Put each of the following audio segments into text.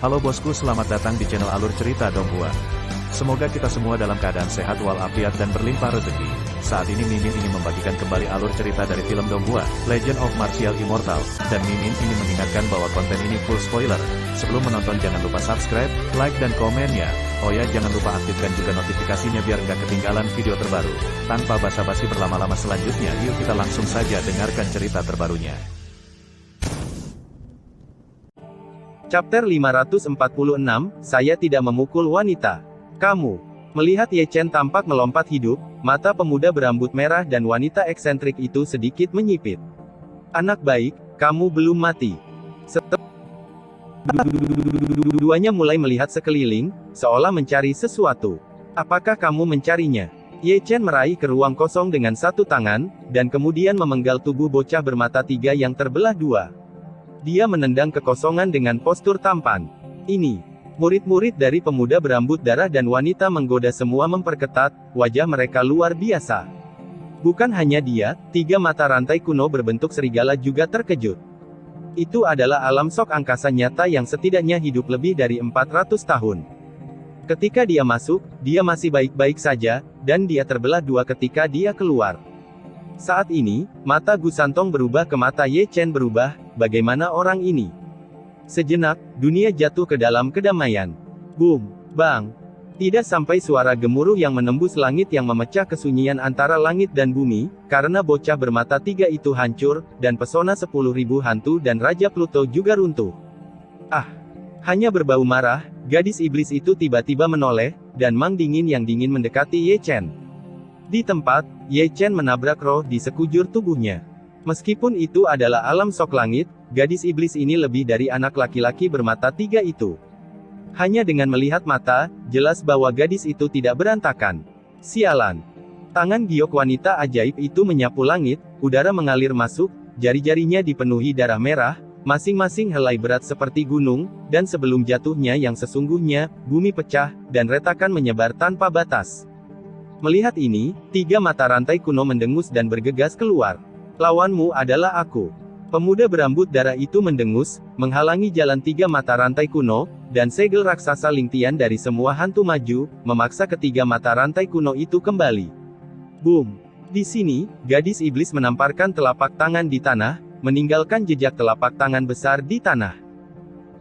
Halo bosku, selamat datang di channel Alur Cerita Donghua. Semoga kita semua dalam keadaan sehat walafiat dan berlimpah rezeki. Saat ini Mimin ingin membagikan kembali alur cerita dari film Donghua, Legend of Martial Immortal, dan Mimin ingin mengingatkan bahwa konten ini full spoiler. Sebelum menonton jangan lupa subscribe, like dan komennya. Oh ya, jangan lupa aktifkan juga notifikasinya biar nggak ketinggalan video terbaru. Tanpa basa-basi berlama-lama selanjutnya, yuk kita langsung saja dengarkan cerita terbarunya. Chapter 546, Saya Tidak Memukul Wanita. Kamu melihat Ye Chen tampak melompat hidup, mata pemuda berambut merah dan wanita eksentrik itu sedikit menyipit. Anak baik, kamu belum mati. Duanya mulai melihat sekeliling, seolah mencari sesuatu. Apakah kamu mencarinya? Ye Chen meraih ke ruang kosong dengan satu tangan, dan kemudian memenggal tubuh bocah bermata tiga yang terbelah dua. Dia menendang kekosongan dengan postur tampan. Ini, murid-murid dari pemuda berambut darah dan wanita menggoda semua memperketat, wajah mereka luar biasa. Bukan hanya dia, tiga mata rantai kuno berbentuk serigala juga terkejut. Itu adalah alam sok angkasa nyata yang setidaknya hidup lebih dari 400 tahun. Ketika dia masuk, dia masih baik-baik saja, dan dia terbelah dua ketika dia keluar. Saat ini, mata Gu Santong berubah ke mata Ye Chen berubah, bagaimana orang ini? Sejenak, dunia jatuh ke dalam kedamaian. Boom, bang. Tidak sampai suara gemuruh yang menembus langit yang memecah kesunyian antara langit dan bumi, karena bocah bermata tiga itu hancur, dan pesona 10.000 hantu dan Raja Pluto juga runtuh. Ah! Hanya berbau marah, gadis iblis itu tiba-tiba menoleh, dan Mang Dingin yang dingin mendekati Ye Chen. Di tempat, Ye Chen menabrak roh di sekujur tubuhnya. Meskipun itu adalah alam sok langit, gadis iblis ini lebih dari anak laki-laki bermata tiga itu. Hanya dengan melihat mata, jelas bahwa gadis itu tidak berantakan. Sialan. Tangan giok wanita ajaib itu menyapu langit, udara mengalir masuk, jari-jarinya dipenuhi darah merah, masing-masing helai berat seperti gunung, dan sebelum jatuhnya yang sesungguhnya, bumi pecah, dan retakan menyebar tanpa batas. Melihat ini, tiga mata rantai kuno mendengus dan bergegas keluar. Lawanmu adalah aku. Pemuda berambut darah itu mendengus, menghalangi jalan tiga mata rantai kuno, dan segel raksasa Lingtian dari semua hantu maju, memaksa ketiga mata rantai kuno itu kembali. Boom! Di sini, gadis iblis menamparkan telapak tangan di tanah, meninggalkan jejak telapak tangan besar di tanah.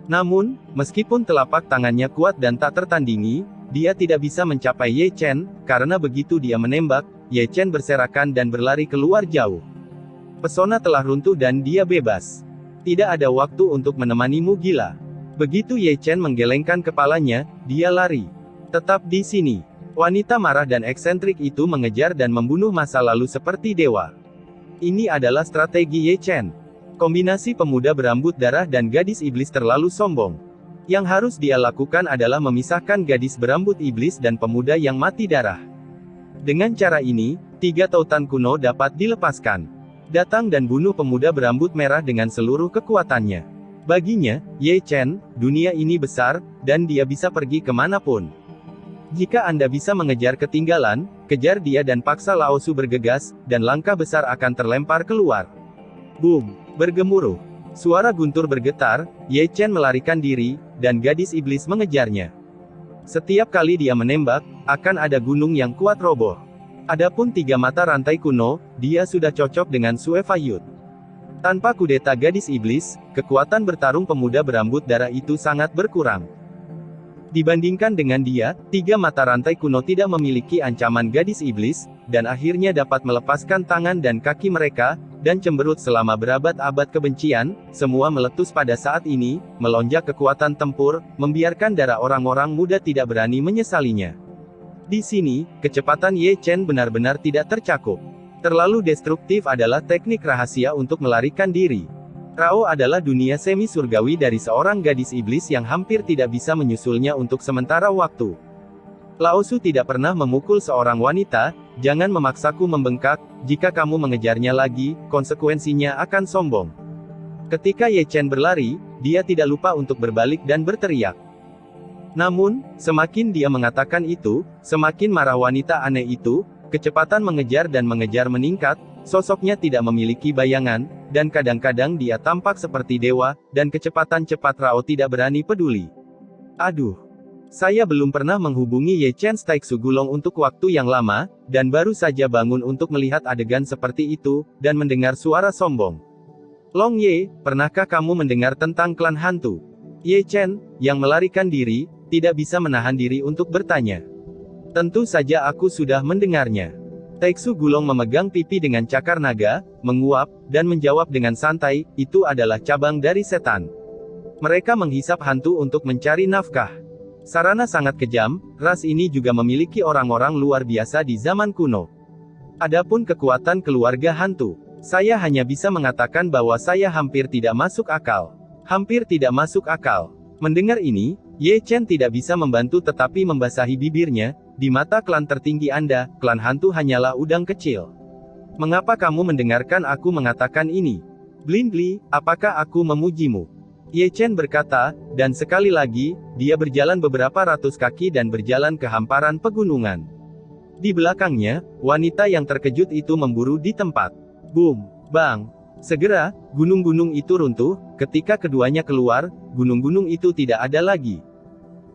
Namun, meskipun telapak tangannya kuat dan tak tertandingi, dia tidak bisa mencapai Ye Chen, karena begitu dia menembak, Ye Chen berserakan dan berlari keluar jauh. Pesona telah runtuh dan dia bebas. Tidak ada waktu untuk menemanimu gila. Begitu Ye Chen menggelengkan kepalanya, dia lari. Tetap di sini. Wanita marah dan eksentrik itu mengejar dan membunuh masa lalu seperti dewa. Ini adalah strategi Ye Chen. Kombinasi pemuda berambut darah dan gadis iblis terlalu sombong. Yang harus dia lakukan adalah memisahkan gadis berambut iblis dan pemuda yang mati darah. Dengan cara ini, tiga tautan kuno dapat dilepaskan. Datang dan bunuh pemuda berambut merah dengan seluruh kekuatannya. Baginya, Ye Chen, dunia ini besar, dan dia bisa pergi kemanapun. Jika Anda bisa mengejar ketinggalan, kejar dia dan paksa Lao Su bergegas, dan langkah besar akan terlempar keluar. Boom! Bergemuruh. Suara guntur bergetar, Ye Chen melarikan diri, dan gadis iblis mengejarnya. Setiap kali dia menembak, akan ada gunung yang kuat roboh. Adapun tiga mata rantai kuno, dia sudah cocok dengan Sue Fayut. Tanpa kudeta gadis iblis, kekuatan bertarung pemuda berambut darah itu sangat berkurang. Dibandingkan dengan dia, tiga mata rantai kuno tidak memiliki ancaman gadis iblis, dan akhirnya dapat melepaskan tangan dan kaki mereka, dan cemberut selama berabad-abad kebencian, semua meletus pada saat ini, melonjak kekuatan tempur, membiarkan darah orang-orang muda tidak berani menyesalinya. Di sini, kecepatan Ye Chen benar-benar tidak tercakup. Terlalu destruktif adalah teknik rahasia untuk melarikan diri. Rao adalah dunia semi-surgawi dari seorang gadis iblis yang hampir tidak bisa menyusulnya untuk sementara waktu. Lao Su tidak pernah memukul seorang wanita, jangan memaksaku membengkak, jika kamu mengejarnya lagi, konsekuensinya akan sombong. Ketika Ye Chen berlari, dia tidak lupa untuk berbalik dan berteriak. Namun, semakin dia mengatakan itu, semakin marah wanita aneh itu, kecepatan mengejar dan mengejar meningkat, sosoknya tidak memiliki bayangan, dan kadang-kadang dia tampak seperti dewa, dan kecepatan cepat Rao tidak berani peduli. Aduh. Saya belum pernah menghubungi Ye Chen Taixu Gulong untuk waktu yang lama, dan baru saja bangun untuk melihat adegan seperti itu, dan mendengar suara sombong. Long Ye, pernahkah kamu mendengar tentang klan hantu? Ye Chen, yang melarikan diri, tidak bisa menahan diri untuk bertanya. Tentu saja aku sudah mendengarnya. Taixu Gulong memegang pipi dengan cakar naga, menguap, dan menjawab dengan santai, itu adalah cabang dari setan. Mereka menghisap hantu untuk mencari nafkah. Sarana sangat kejam, ras ini juga memiliki orang-orang luar biasa di zaman kuno. Adapun kekuatan keluarga hantu, saya hanya bisa mengatakan bahwa saya hampir tidak masuk akal. Hampir tidak masuk akal. Mendengar ini, Ye Chen tidak bisa membantu tetapi membasahi bibirnya. Di mata klan tertinggi Anda, klan hantu hanyalah udang kecil. Mengapa kamu mendengarkan aku mengatakan ini? Blindly, apakah aku memujimu? Ye Chen berkata, dan sekali lagi, dia berjalan beberapa ratus kaki dan berjalan ke hamparan pegunungan. Di belakangnya, wanita yang terkejut itu memburu di tempat. Boom! Bang! Segera, gunung-gunung itu runtuh, ketika keduanya keluar, gunung-gunung itu tidak ada lagi.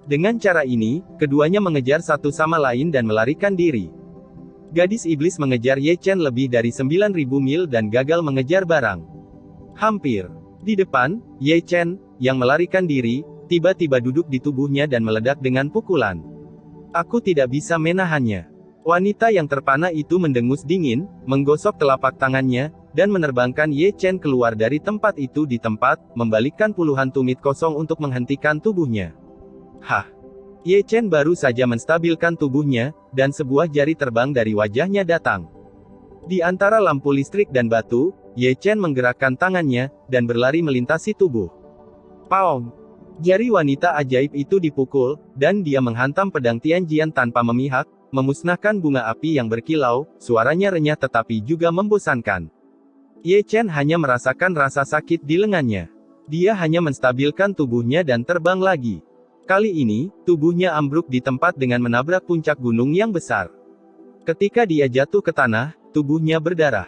Dengan cara ini, keduanya mengejar satu sama lain dan melarikan diri. Gadis iblis mengejar Ye Chen lebih dari 9.000 mil dan gagal mengejar barang. Hampir. Di depan, Ye Chen, yang melarikan diri, tiba-tiba duduk di tubuhnya dan meledak dengan pukulan. Aku tidak bisa menahannya. Wanita yang terpana itu mendengus dingin, menggosok telapak tangannya, dan menerbangkan Ye Chen keluar dari tempat itu di tempat, membalikkan puluhan tumit kosong untuk menghentikan tubuhnya. Hah! Ye Chen baru saja menstabilkan tubuhnya, dan sebuah jari terbang dari wajahnya datang. Di antara lampu listrik dan batu, Ye Chen menggerakkan tangannya, dan berlari melintasi tubuh. Paong! Jari wanita ajaib itu dipukul, dan dia menghantam pedang Tianjian tanpa memihak, memusnahkan bunga api yang berkilau, suaranya renyah tetapi juga membosankan. Ye Chen hanya merasakan rasa sakit di lengannya. Dia hanya menstabilkan tubuhnya dan terbang lagi. Kali ini, tubuhnya ambruk di tempat dengan menabrak puncak gunung yang besar. Ketika dia jatuh ke tanah, tubuhnya berdarah.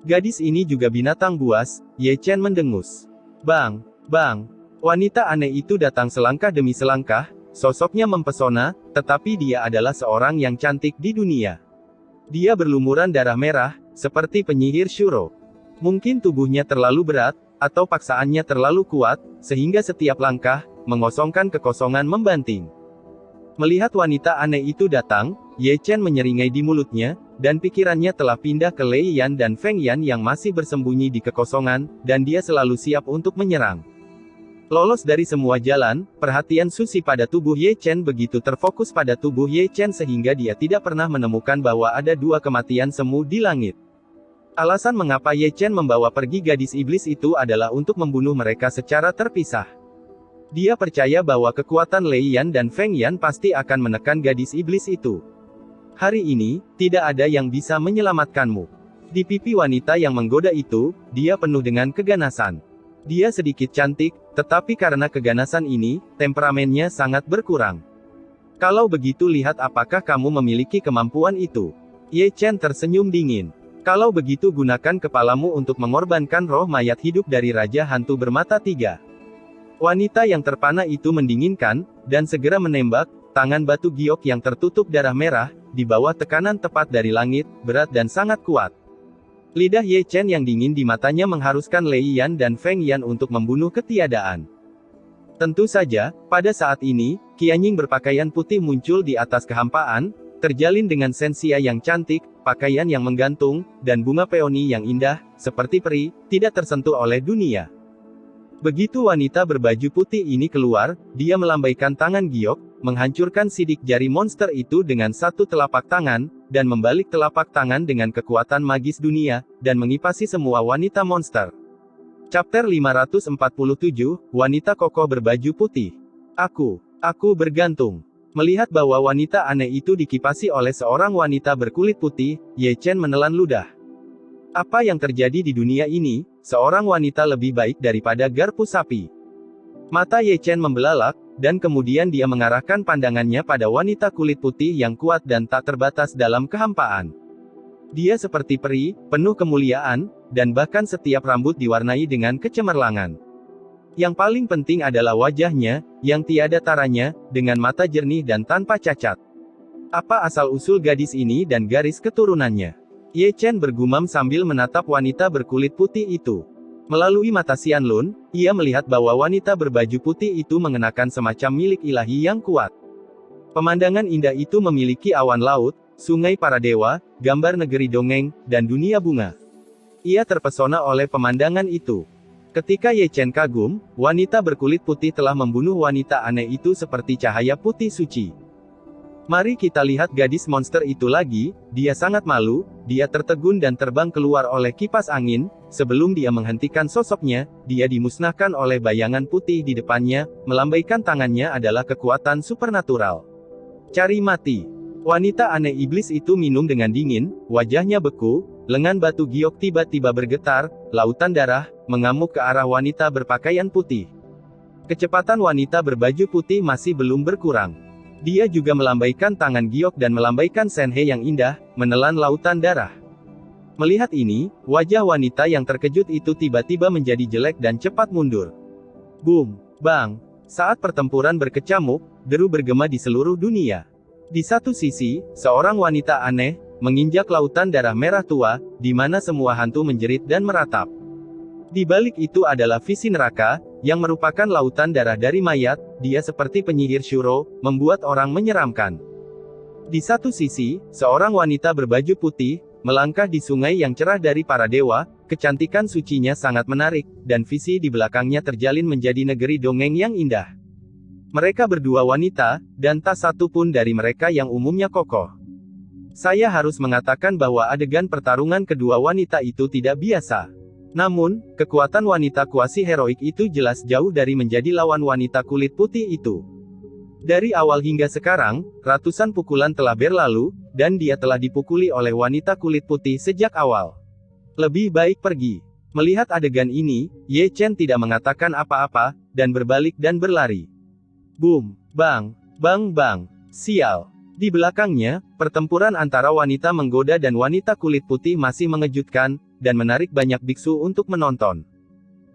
Gadis ini juga binatang buas, Ye Chen mendengus. Bang! Bang! Wanita aneh itu datang selangkah demi selangkah, sosoknya mempesona, tetapi dia adalah seorang yang cantik di dunia. Dia berlumuran darah merah, seperti penyihir Shuro. Mungkin tubuhnya terlalu berat, atau paksaannya terlalu kuat, sehingga setiap langkah, mengosongkan kekosongan membanting. Melihat wanita aneh itu datang, Ye Chen menyeringai di mulutnya, dan pikirannya telah pindah ke Lei Yan dan Feng Yan yang masih bersembunyi di kekosongan, dan dia selalu siap untuk menyerang. Lolos dari semua jalan, perhatian Susi pada tubuh Ye Chen begitu terfokus pada tubuh Ye Chen sehingga dia tidak pernah menemukan bahwa ada dua kematian semu di langit. Alasan mengapa Ye Chen membawa pergi gadis iblis itu adalah untuk membunuh mereka secara terpisah. Dia percaya bahwa kekuatan Lei Yan dan Feng Yan pasti akan menekan gadis iblis itu. Hari ini, tidak ada yang bisa menyelamatkanmu. Di pipi wanita yang menggoda itu, dia penuh dengan keganasan. Dia sedikit cantik, tetapi karena keganasan ini, temperamennya sangat berkurang. Kalau begitu lihat apakah kamu memiliki kemampuan itu. Ye Chen tersenyum dingin. Kalau begitu gunakan kepalamu untuk mengorbankan roh mayat hidup dari Raja Hantu Bermata Tiga. Wanita yang terpana itu mendinginkan, dan segera menembak, tangan batu giok yang tertutup darah merah, di bawah tekanan tepat dari langit, berat dan sangat kuat. Lidah Ye Chen yang dingin di matanya mengharuskan Lei Yan dan Feng Yan untuk membunuh ketiadaan. Tentu saja, pada saat ini, Qianying berpakaian putih muncul di atas kehampaan, terjalin dengan sensia yang cantik, pakaian yang menggantung, dan bunga peoni yang indah, seperti peri, tidak tersentuh oleh dunia. Begitu wanita berbaju putih ini keluar, dia melambaikan tangan giok, menghancurkan sidik jari monster itu dengan satu telapak tangan, dan membalik telapak tangan dengan kekuatan magis dunia, dan mengipasi semua wanita monster. Chapter 547, Wanita Kokoh Berbaju Putih. Aku bergantung. Melihat bahwa wanita aneh itu dikipasi oleh seorang wanita berkulit putih, Ye Chen menelan ludah. Apa yang terjadi di dunia ini? Seorang wanita lebih baik daripada garpu sapi. Mata Ye Chen membelalak, dan kemudian dia mengarahkan pandangannya pada wanita kulit putih yang kuat dan tak terbatas dalam kehampaan. Dia seperti peri, penuh kemuliaan, dan bahkan setiap rambut diwarnai dengan kecemerlangan. Yang paling penting adalah wajahnya, yang tiada taranya, dengan mata jernih dan tanpa cacat. Apa asal-usul gadis ini dan garis keturunannya? Ye Chen bergumam sambil menatap wanita berkulit putih itu. Melalui mata Xianlun, ia melihat bahwa wanita berbaju putih itu mengenakan semacam milik ilahi yang kuat. Pemandangan indah itu memiliki awan laut, sungai para dewa, gambar negeri dongeng, dan dunia bunga. Ia terpesona oleh pemandangan itu. Ketika Ye Chen kagum, wanita berkulit putih telah membunuh wanita aneh itu seperti cahaya putih suci. Mari kita lihat gadis monster itu lagi, dia sangat malu, dia tertegun dan terbang keluar oleh kipas angin, sebelum dia menghentikan sosoknya, dia dimusnahkan oleh bayangan putih di depannya, melambaikan tangannya adalah kekuatan supernatural. Cari mati. Wanita aneh iblis itu minum dengan dingin, wajahnya beku, lengan batu giok tiba-tiba bergetar, lautan darah, mengamuk ke arah wanita berpakaian putih. Kecepatan wanita berbaju putih masih belum berkurang. Dia juga melambaikan tangan giok dan melambaikan senhe yang indah, menelan lautan darah. Melihat ini, wajah wanita yang terkejut itu tiba-tiba menjadi jelek dan cepat mundur. Boom! Bang! Saat pertempuran berkecamuk, deru bergema di seluruh dunia. Di satu sisi, seorang wanita aneh, menginjak lautan darah merah tua, di mana semua hantu menjerit dan meratap. Di balik itu adalah visi neraka, yang merupakan lautan darah dari mayat, dia seperti penyihir Shuro, membuat orang menyeramkan. Di satu sisi, seorang wanita berbaju putih, melangkah di sungai yang cerah dari para dewa, kecantikan sucinya sangat menarik, dan visi di belakangnya terjalin menjadi negeri dongeng yang indah. Mereka berdua wanita, dan tak satu pun dari mereka yang umumnya kokoh. Saya harus mengatakan bahwa adegan pertarungan kedua wanita itu tidak biasa. Namun, kekuatan wanita kuasi heroik itu jelas jauh dari menjadi lawan wanita kulit putih itu. Dari awal hingga sekarang, ratusan pukulan telah berlalu, dan dia telah dipukuli oleh wanita kulit putih sejak awal. Lebih baik pergi. Melihat adegan ini, Ye Chen tidak mengatakan apa-apa, dan berbalik dan berlari. Boom! Bang! Bang bang! Sial! Di belakangnya, pertempuran antara wanita menggoda dan wanita kulit putih masih mengejutkan, dan menarik banyak biksu untuk menonton.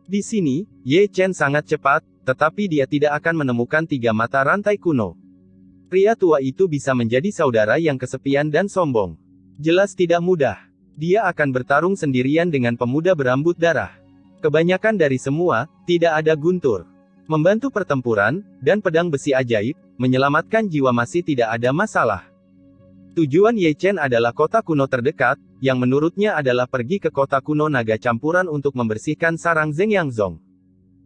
Di sini, Ye Chen sangat cepat, tetapi dia tidak akan menemukan tiga mata rantai kuno. Pria tua itu bisa menjadi saudara yang kesepian dan sombong. Jelas tidak mudah. Dia akan bertarung sendirian dengan pemuda berambut darah. Kebanyakan dari semua, tidak ada guntur. Membantu pertempuran, dan pedang besi ajaib, menyelamatkan jiwa masih tidak ada masalah. Tujuan Ye Chen adalah kota kuno terdekat, yang menurutnya adalah pergi ke kota kuno naga campuran untuk membersihkan sarang Zengyangzong.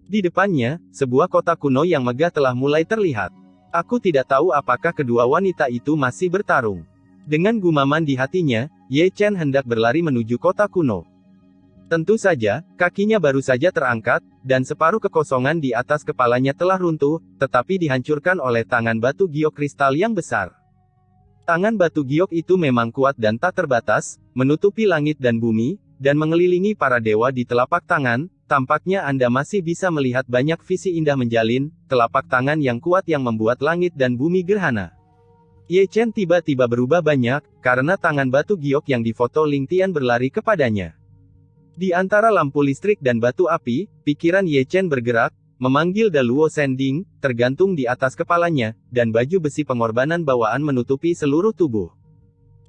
Di depannya, sebuah kota kuno yang megah telah mulai terlihat. Aku tidak tahu apakah kedua wanita itu masih bertarung. Dengan gumaman di hatinya, Ye Chen hendak berlari menuju kota kuno. Tentu saja, kakinya baru saja terangkat, dan separuh kekosongan di atas kepalanya telah runtuh, tetapi dihancurkan oleh tangan batu giok kristal yang besar. Tangan batu giok itu memang kuat dan tak terbatas, menutupi langit dan bumi, dan mengelilingi para dewa di telapak tangan. Tampaknya Anda masih bisa melihat banyak visi indah menjalin, telapak tangan yang kuat yang membuat langit dan bumi gerhana. Ye Chen tiba-tiba berubah banyak, karena tangan batu giok yang difoto Ling Tian berlari kepadanya. Di antara lampu listrik dan batu api, pikiran Ye Chen bergerak, memanggil Da Luo Sending, tergantung di atas kepalanya, dan baju besi pengorbanan bawaan menutupi seluruh tubuh.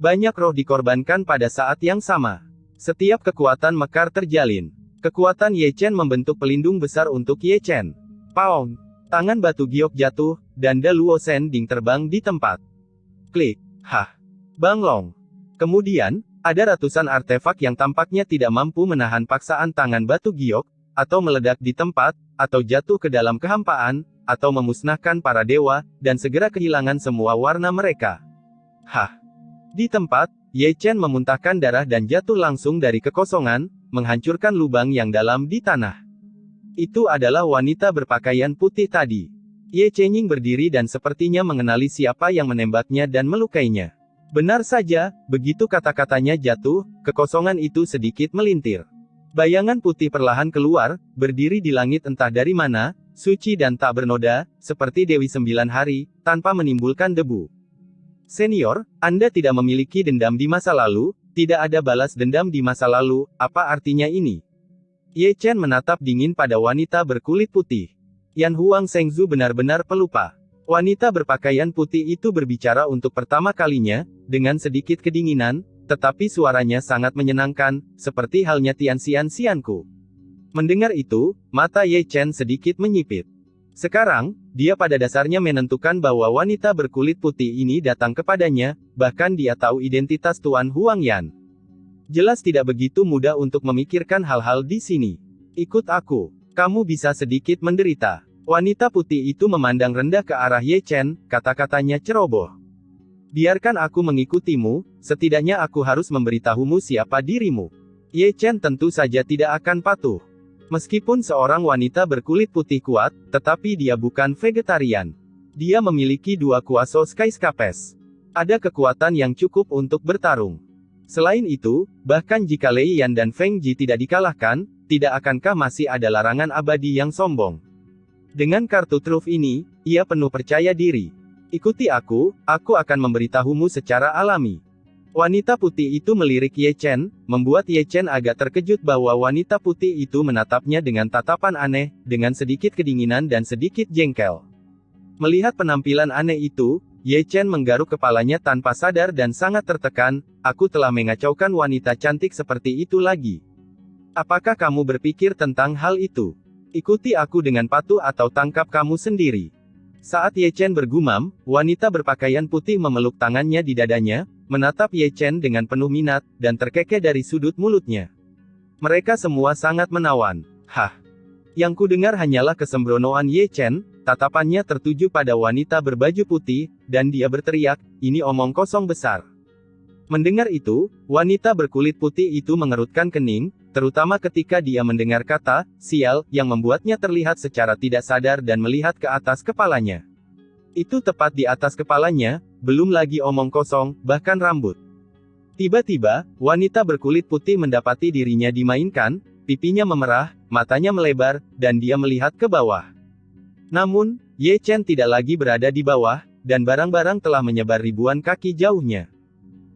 Banyak roh dikorbankan pada saat yang sama. Setiap kekuatan mekar terjalin. Kekuatan Ye Chen membentuk pelindung besar untuk Ye Chen. Paung! Tangan batu giok jatuh, dan Da Luo Sending terbang di tempat. Klik! Hah! Banglong! Kemudian, ada ratusan artefak yang tampaknya tidak mampu menahan paksaan tangan batu giok, atau meledak di tempat, atau jatuh ke dalam kehampaan, atau memusnahkan para dewa, dan segera kehilangan semua warna mereka. Hah! Di tempat, Ye Chen memuntahkan darah dan jatuh langsung dari kekosongan, menghancurkan lubang yang dalam di tanah. Itu adalah wanita berpakaian putih tadi. Ye Chenying berdiri dan sepertinya mengenali siapa yang menembaknya dan melukainya. Benar saja, begitu kata-katanya jatuh, kekosongan itu sedikit melintir. Bayangan putih perlahan keluar, berdiri di langit entah dari mana, suci dan tak bernoda, seperti Dewi 9 hari, tanpa menimbulkan debu. Senior, Anda tidak memiliki dendam di masa lalu, tidak ada balas dendam di masa lalu, apa artinya ini? Ye Chen menatap dingin pada wanita berkulit putih. Yan Huang Shengzu benar-benar pelupa. Wanita berpakaian putih itu berbicara untuk pertama kalinya, dengan sedikit kedinginan, tetapi suaranya sangat menyenangkan, seperti halnya Tianxian Xianku. Mendengar itu, mata Ye Chen sedikit menyipit. Sekarang, dia pada dasarnya menentukan bahwa wanita berkulit putih ini datang kepadanya, bahkan dia tahu identitas Tuan Huang Yan. Jelas tidak begitu mudah untuk memikirkan hal-hal di sini. Ikut aku. Kamu bisa sedikit menderita. Wanita putih itu memandang rendah ke arah Ye Chen, kata-katanya ceroboh. Biarkan aku mengikutimu, setidaknya aku harus memberitahumu siapa dirimu. Ye Chen tentu saja tidak akan patuh. Meskipun seorang wanita berkulit putih kuat, tetapi dia bukan vegetarian. Dia memiliki 2 kuaso Skyscapes. Ada kekuatan yang cukup untuk bertarung. Selain itu, bahkan jika Lei Yan dan Feng Ji tidak dikalahkan, tidak akankah masih ada larangan abadi yang sombong? Dengan kartu truf ini, ia penuh percaya diri. Ikuti aku akan memberitahumu secara alami. Wanita putih itu melirik Ye Chen, membuat Ye Chen agak terkejut bahwa wanita putih itu menatapnya dengan tatapan aneh, dengan sedikit kedinginan dan sedikit jengkel. Melihat penampilan aneh itu, Ye Chen menggaruk kepalanya tanpa sadar dan sangat tertekan. Aku telah mengacaukan wanita cantik seperti itu lagi. Apakah kamu berpikir tentang hal itu? Ikuti aku dengan patuh atau tangkap kamu sendiri. Saat Ye Chen bergumam, wanita berpakaian putih memeluk tangannya di dadanya, menatap Ye Chen dengan penuh minat, dan terkekeh dari sudut mulutnya. Mereka semua sangat menawan. Hah? Yang kudengar hanyalah kesembronoan Ye Chen. Tatapannya tertuju pada wanita berbaju putih, dan dia berteriak, ini omong kosong besar. Mendengar itu, wanita berkulit putih itu mengerutkan kening, terutama ketika dia mendengar kata, sial, yang membuatnya terlihat secara tidak sadar dan melihat ke atas kepalanya. Itu tepat di atas kepalanya, belum lagi omong kosong, bahkan rambut. Tiba-tiba, wanita berkulit putih mendapati dirinya dimainkan, pipinya memerah, matanya melebar, dan dia melihat ke bawah. Namun, Ye Chen tidak lagi berada di bawah, dan barang-barang telah menyebar ribuan kaki jauhnya.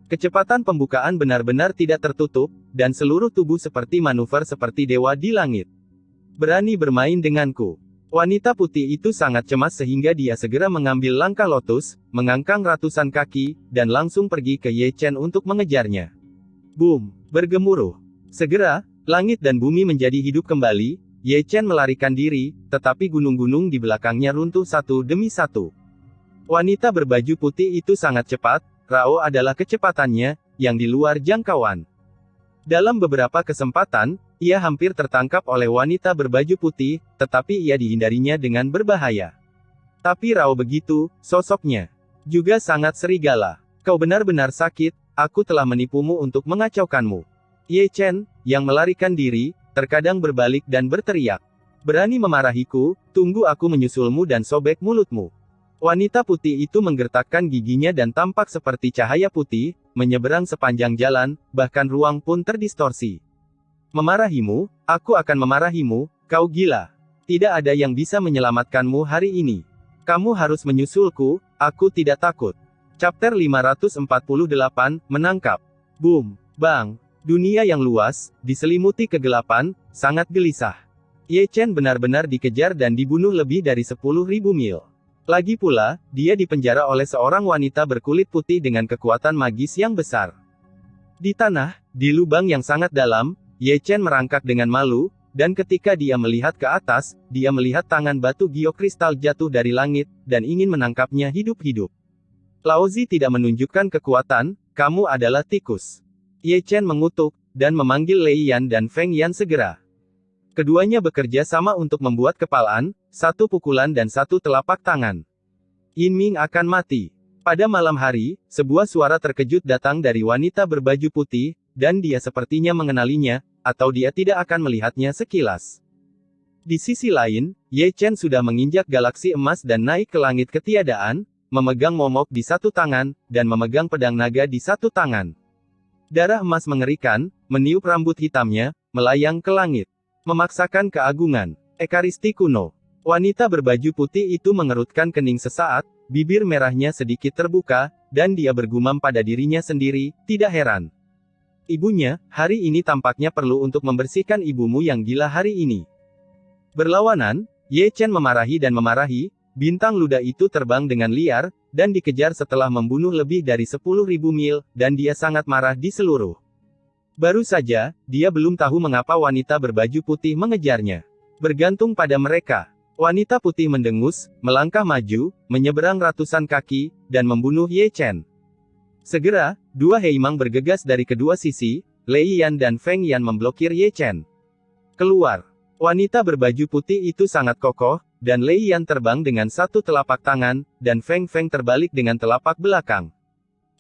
Kecepatan pembukaan benar-benar tidak tertutup, dan seluruh tubuh seperti manuver seperti dewa di langit. Berani bermain denganku. Wanita putih itu sangat cemas sehingga dia segera mengambil langkah lotus, mengangkang ratusan kaki, dan langsung pergi ke Ye Chen untuk mengejarnya. Boom! Bergemuruh. Segera, langit dan bumi menjadi hidup kembali. Ye Chen melarikan diri, tetapi gunung-gunung di belakangnya runtuh satu demi satu. Wanita berbaju putih itu sangat cepat, Rao adalah kecepatannya, yang di luar jangkauan. Dalam beberapa kesempatan, ia hampir tertangkap oleh wanita berbaju putih, tetapi ia dihindarinya dengan berbahaya. Tapi Rao begitu, sosoknya juga sangat serigala. Kau benar-benar sakit, aku telah menipumu untuk mengacaukanmu. Ye Chen, yang melarikan diri, terkadang berbalik dan berteriak. Berani memarahiku, tunggu aku menyusulmu dan sobek mulutmu. Wanita putih itu menggertakkan giginya dan tampak seperti cahaya putih, menyeberang sepanjang jalan, bahkan ruang pun terdistorsi. Memarahimu, aku akan memarahimu, kau gila. Tidak ada yang bisa menyelamatkanmu hari ini. Kamu harus menyusulku, aku tidak takut. Chapter 548, Menangkap. Boom, bang. Dunia yang luas, diselimuti kegelapan, sangat gelisah. Ye Chen benar-benar dikejar dan dibunuh lebih dari 10.000 mil. Lagi pula, dia dipenjara oleh seorang wanita berkulit putih dengan kekuatan magis yang besar. Di tanah, di lubang yang sangat dalam, Ye Chen merangkak dengan malu, dan ketika dia melihat ke atas, dia melihat tangan batu geokristal jatuh dari langit, dan ingin menangkapnya hidup-hidup. Laozi tidak menunjukkan kekuatan, kamu adalah tikus. Ye Chen mengutuk, dan memanggil Lei Yan dan Feng Yan segera. Keduanya bekerja sama untuk membuat kepalaan, satu pukulan dan satu telapak tangan. Yin Ming akan mati. Pada malam hari, sebuah suara terkejut datang dari wanita berbaju putih, dan dia sepertinya mengenalinya, atau dia tidak akan melihatnya sekilas. Di sisi lain, Ye Chen sudah menginjak galaksi emas dan naik ke langit ketiadaan, memegang momok di satu tangan, dan memegang pedang naga di satu tangan. Darah emas mengerikan, meniup rambut hitamnya, melayang ke langit. Memaksakan keagungan. Ekaristi kuno. Wanita berbaju putih itu mengerutkan kening sesaat, bibir merahnya sedikit terbuka, dan dia bergumam pada dirinya sendiri, tidak heran. Ibunya, hari ini tampaknya perlu untuk membersihkan ibumu yang gila hari ini. Berlawanan, Ye Chen memarahi dan memarahi, bintang luda itu terbang dengan liar, dan dikejar setelah membunuh lebih dari 10.000 mil, dan dia sangat marah di seluruh. Baru saja, dia belum tahu mengapa wanita berbaju putih mengejarnya. Bergantung pada mereka. Wanita putih mendengus, melangkah maju, menyeberang ratusan kaki, dan membunuh Ye Chen. Segera, dua Heimang bergegas dari kedua sisi, Lei Yan dan Feng Yan memblokir Ye Chen. Keluar. Wanita berbaju putih itu sangat kokoh, dan Lei Yan terbang dengan satu telapak tangan, dan Feng Feng terbalik dengan telapak belakang.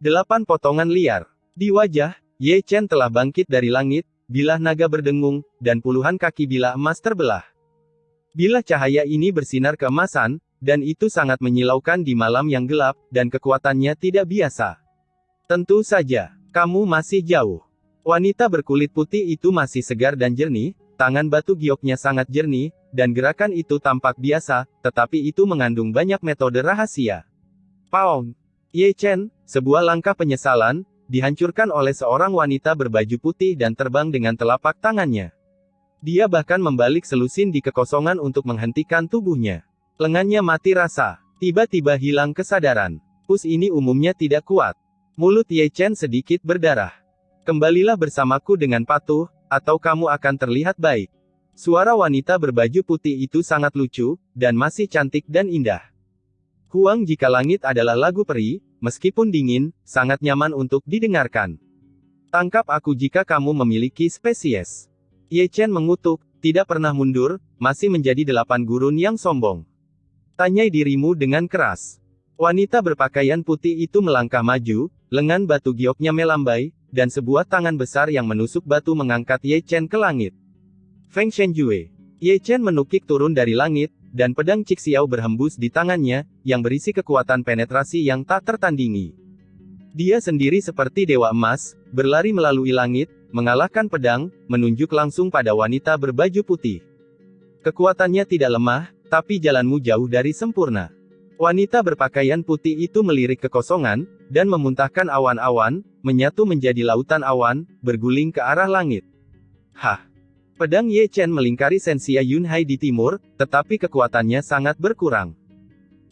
8 potongan liar. Di wajah, Ye Chen telah bangkit dari langit, bilah naga berdengung, dan puluhan kaki bilah emas terbelah. Bilah cahaya ini bersinar keemasan, dan itu sangat menyilaukan di malam yang gelap, dan kekuatannya tidak biasa. Tentu saja, kamu masih jauh. Wanita berkulit putih itu masih segar dan jernih, tangan batu gioknya sangat jernih, dan gerakan itu tampak biasa, tetapi itu mengandung banyak metode rahasia. Paong! Ye Chen, sebuah langkah penyesalan, dihancurkan oleh seorang wanita berbaju putih dan terbang dengan telapak tangannya. Dia bahkan membalik selusin di kekosongan untuk menghentikan tubuhnya. Lengannya mati rasa. Tiba-tiba hilang kesadaran. Pus ini umumnya tidak kuat. Mulut Ye Chen sedikit berdarah. Kembalilah bersamaku dengan patuh, atau kamu akan terlihat baik. Suara wanita berbaju putih itu sangat lucu, dan masih cantik dan indah. Huang jika langit adalah lagu peri, meskipun dingin, sangat nyaman untuk didengarkan. Tangkap aku jika kamu memiliki spesies. Ye Chen mengutuk, tidak pernah mundur, masih menjadi 8 gurun yang sombong. Tanyai dirimu dengan keras. Wanita berpakaian putih itu melangkah maju, lengan batu gioknya melambai, dan sebuah tangan besar yang menusuk batu mengangkat Ye Chen ke langit. Feng Shenjue. Ye Chen menukik turun dari langit, dan pedang Cixiao berhembus di tangannya, yang berisi kekuatan penetrasi yang tak tertandingi. Dia sendiri seperti dewa emas, berlari melalui langit, mengalahkan pedang, menunjuk langsung pada wanita berbaju putih. Kekuatannya tidak lemah, tapi jalanmu jauh dari sempurna. Wanita berpakaian putih itu melirik kekosongan, dan memuntahkan awan-awan, menyatu menjadi lautan awan, berguling ke arah langit. Hah! Pedang Ye Chen melingkari Sensia Yunhai di timur, tetapi kekuatannya sangat berkurang.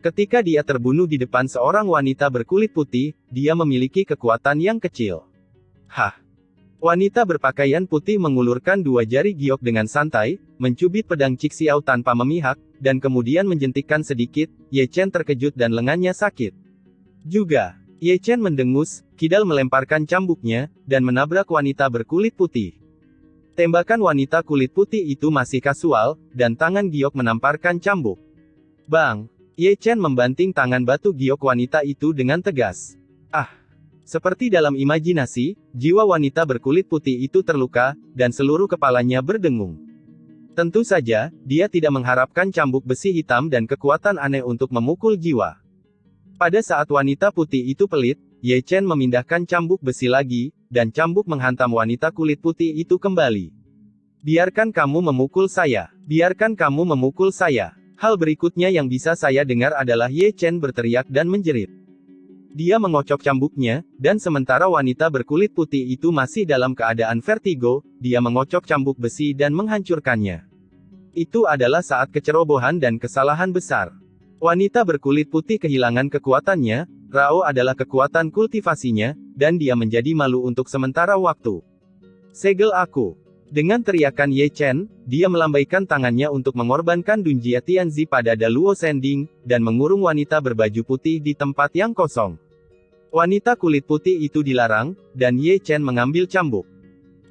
Ketika dia terbunuh di depan seorang wanita berkulit putih, dia memiliki kekuatan yang kecil. Hah! Wanita berpakaian putih mengulurkan 2 jari giok dengan santai, mencubit pedang Cixiao tanpa memihak, dan kemudian menjentikkan sedikit. Ye Chen terkejut dan lengannya sakit. Juga, Ye Chen mendengus, kidal melemparkan cambuknya, dan menabrak wanita berkulit putih. Tembakan wanita kulit putih itu masih kasual, dan tangan giok menamparkan cambuk. Bang! Ye Chen membanting tangan batu giok wanita itu dengan tegas. Ah! Seperti dalam imajinasi, jiwa wanita berkulit putih itu terluka, dan seluruh kepalanya berdengung. Tentu saja, dia tidak mengharapkan cambuk besi hitam dan kekuatan aneh untuk memukul jiwa. Pada saat wanita putih itu pelit, Ye Chen memindahkan cambuk besi lagi, dan cambuk menghantam wanita kulit putih itu kembali. Biarkan kamu memukul saya. Biarkan kamu memukul saya. Hal berikutnya yang bisa saya dengar adalah Ye Chen berteriak dan menjerit. Dia mengocok cambuknya, dan sementara wanita berkulit putih itu masih dalam keadaan vertigo, dia mengocok cambuk besi dan menghancurkannya. Itu adalah saat kecerobohan dan kesalahan besar. Wanita berkulit putih kehilangan kekuatannya, Rao adalah kekuatan kultivasinya, dan dia menjadi malu untuk sementara waktu. Segel aku. Dengan teriakan Ye Chen, dia melambaikan tangannya untuk mengorbankan Dunjia Tianzi pada Daluo Sending, dan mengurung wanita berbaju putih di tempat yang kosong. Wanita kulit putih itu dilarang, dan Ye Chen mengambil cambuk.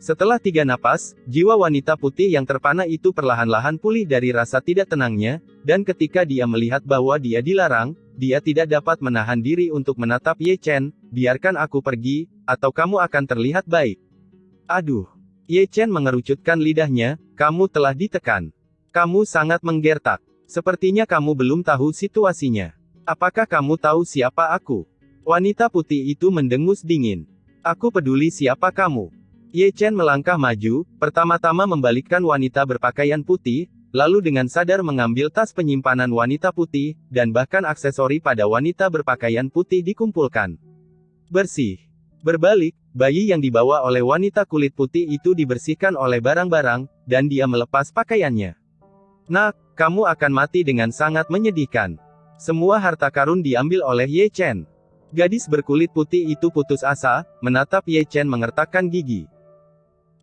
Setelah 3 napas, jiwa wanita putih yang terpana itu perlahan-lahan pulih dari rasa tidak tenangnya, dan ketika dia melihat bahwa dia dilarang, dia tidak dapat menahan diri untuk menatap Ye Chen. Biarkan aku pergi, atau kamu akan terlihat baik. Aduh! Ye Chen mengerucutkan lidahnya, kamu telah ditekan. Kamu sangat menggertak. Sepertinya kamu belum tahu situasinya. Apakah kamu tahu siapa aku? Wanita putih itu mendengus dingin. Aku peduli siapa kamu. Ye Chen melangkah maju, pertama-tama membalikkan wanita berpakaian putih, lalu dengan sadar mengambil tas penyimpanan wanita putih, dan bahkan aksesori pada wanita berpakaian putih dikumpulkan. Bersih. Berbalik, bayi yang dibawa oleh wanita kulit putih itu dibersihkan oleh barang-barang, dan dia melepas pakaiannya. Nak, kamu akan mati dengan sangat menyedihkan. Semua harta karun diambil oleh Ye Chen. Gadis berkulit putih itu putus asa, menatap Ye Chen mengertakkan gigi.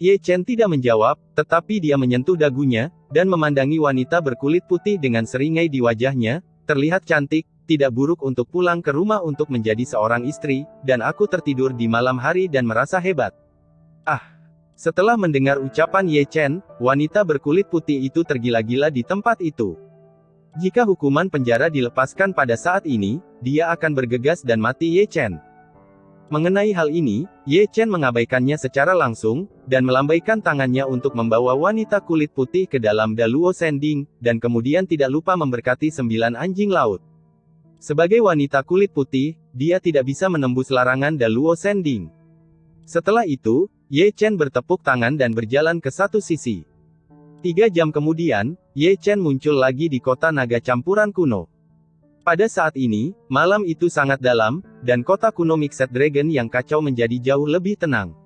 Ye Chen tidak menjawab, tetapi dia menyentuh dagunya, dan memandangi wanita berkulit putih dengan seringai di wajahnya. Terlihat cantik, tidak buruk untuk pulang ke rumah untuk menjadi seorang istri, dan aku tertidur di malam hari dan merasa hebat. Ah! Setelah mendengar ucapan Ye Chen, wanita berkulit putih itu tergila-gila di tempat itu. Jika hukuman penjara dilepaskan pada saat ini, dia akan bergegas dan mati Ye Chen. Mengenai hal ini, Ye Chen mengabaikannya secara langsung, dan melambaikan tangannya untuk membawa wanita kulit putih ke dalam Daluo Sending, dan kemudian tidak lupa memberkati 9 anjing laut. Sebagai wanita kulit putih, dia tidak bisa menembus larangan Daluo Sending. Setelah itu, Ye Chen bertepuk tangan dan berjalan ke satu sisi. 3 jam kemudian, Ye Chen muncul lagi di kota naga campuran kuno. Pada saat ini, malam itu sangat dalam, dan kota kuno Mixed Dragon yang kacau menjadi jauh lebih tenang.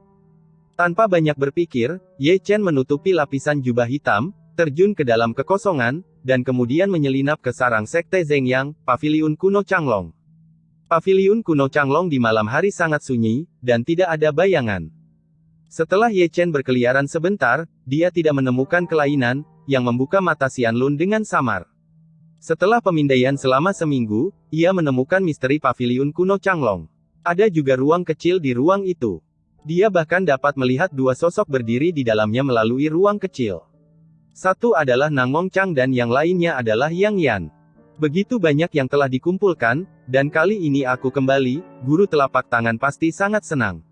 Tanpa banyak berpikir, Ye Chen menutupi lapisan jubah hitam, terjun ke dalam kekosongan, dan kemudian menyelinap ke sarang sekte Zhengyang, Paviliun Kuno Changlong. Paviliun Kuno Changlong di malam hari sangat sunyi, dan tidak ada bayangan. Setelah Ye Chen berkeliaran sebentar, dia tidak menemukan kelainan, yang membuka mata Xianlun dengan samar. Setelah pemindaian selama seminggu, ia menemukan misteri Paviliun Kuno Changlong. Ada juga ruang kecil di ruang itu. Dia bahkan dapat melihat 2 sosok berdiri di dalamnya melalui ruang kecil. Satu adalah Nangong Chang dan yang lainnya adalah Yang Yan. Begitu banyak yang telah dikumpulkan, dan kali ini aku kembali, guru telapak tangan pasti sangat senang.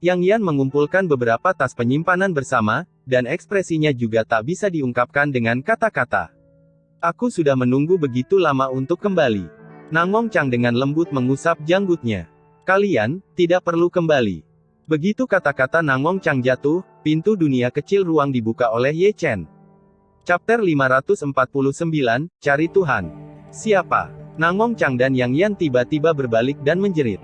Yang Yan mengumpulkan beberapa tas penyimpanan bersama, dan ekspresinya juga tak bisa diungkapkan dengan kata-kata. Aku sudah menunggu begitu lama untuk kembali. Nangong Chang dengan lembut mengusap janggutnya. Kalian, tidak perlu kembali. Begitu kata-kata Nangong Chang jatuh, pintu dunia kecil ruang dibuka oleh Ye Chen. Chapter 549, Cari Tuhan. Siapa? Nangong Chang dan Yang Yan tiba-tiba berbalik dan menjerit.